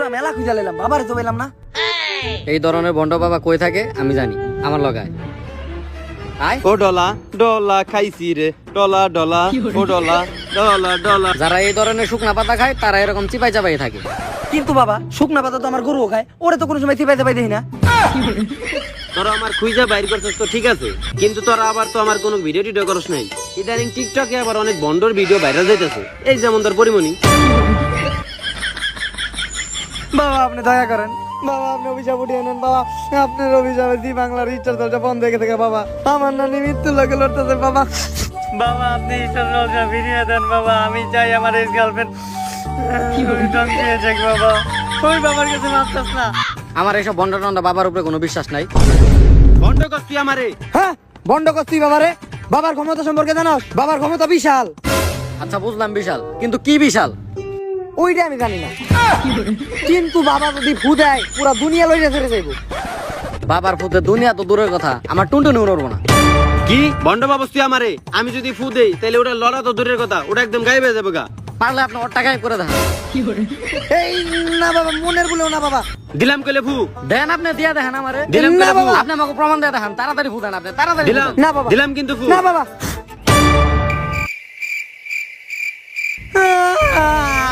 পুরা মেলা খুঁজা লাইলাম, বাবারে তো পেলাম না। এই ধরনের বন্ড বাবা কই থাকে আমি জানি, আমার লগায় আয়। ও ডলা ডলা খাইছি রে, ডলা ডলা ও ডলা ডলা ডলা। যারা এই ধরনের শুকনা পাতা খায় তারা এরকম চিপাই চাপাই থাকে। কিন্তু বাবা শুকনা পাতা তো আমার গরুও খায়, ওরে তো কোনো সময় চিপাই চাপাই দেখি না। তোরা আমার খুঁজা বাইর করছিস তো ঠিক আছে, কিন্তু তোরা আবার তো আমার কোনো ভিডিও টিডিও করস নাই। ইদানিং টিকটকে আবার অনেক বন্ডর ভিডিও ভাইরাল যাইতেছে, এই যেমন তোর পরিমণি। বাবা আপনি দয়া করেন, বাবা আপনি অভিশাপ উঠিয়ে নেন, বাবা আপনার অভিশাপে জি বাংলার ইচ্ছার দরজা বন্ধ হয়ে গেছে বাবা। আমার নানি মৃত্যু লোকে লড়তেছে বাবা। বাবা আপনি ইচ্ছার দরজা ফিরিয়ে দেন বাবা, আমি চাই আমার এক্স গার্লফ্রেন্ড বাবা, ওই বাবার কাছে মাপতাস না। আমার এইসব বন্ড টন্ড বাবার উপরে কোনো বিশ্বাস নাই। বন্ড করছি আমারে। হ্যাঁ বন্ড করছি বাবারে, বাবার ক্ষমতা সম্পর্কে জানোস? বাবার ক্ষমতা বিশাল। আচ্ছা বুঝলাম বিশাল, কিন্তু কি বিশাল? ওইটা আমি জানি না, কিন্তু বাবা যদি ফু দেয় পুরা দুনিয়া লইয়া ছেড়ে যাইবো। বাবার ফুতে দুনিয়া তো দূরের কথা, আমার টুনটুনি উড়বো না। কি বন্ড বাবস্তি আমারে? আমি যদি ফু দেই তাহলে ওটা লড়া তো দূরের কথা, ওটা একদম গায়েব হয়ে যাবে গা। পারলে আপনি ওর টাকায় করে দেন। এই না বাবা, মনের বলেও না বাবা। দিলাম কইলে ফু, দেন আপনি দিয়া দেখেন আমারে। দিলাম না কইলে ফু, বাবা। আপনি আমাকে প্রমাণ দিয়ে দেখান, তাড়াতাড়ি ফু দেন আপনি, তাড়াতাড়ি ফু দিলাম দেন। না বাবা। দিলাম কিন্তু ফু। না বাবা,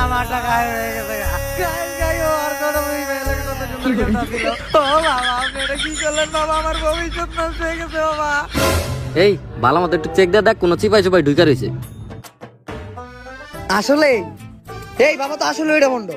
আমার টাকা হয়ে গেছে গা। গাই গাই ও আর কোনো বই মেলে কত সুন্দর কথা ছিল। ও বাবা আপনি এটা কি করলেন বাবা, আমার ভবিষ্যৎ নষ্ট হয়ে গেছে বাবা। এই ভালো মতো একটু চেক দিয়ে দেখ, কোনো চিপাই চিপাই ঢুকা রয়েছে। আসলে এই বাবা তো আসলে ওইটা বন্ধ।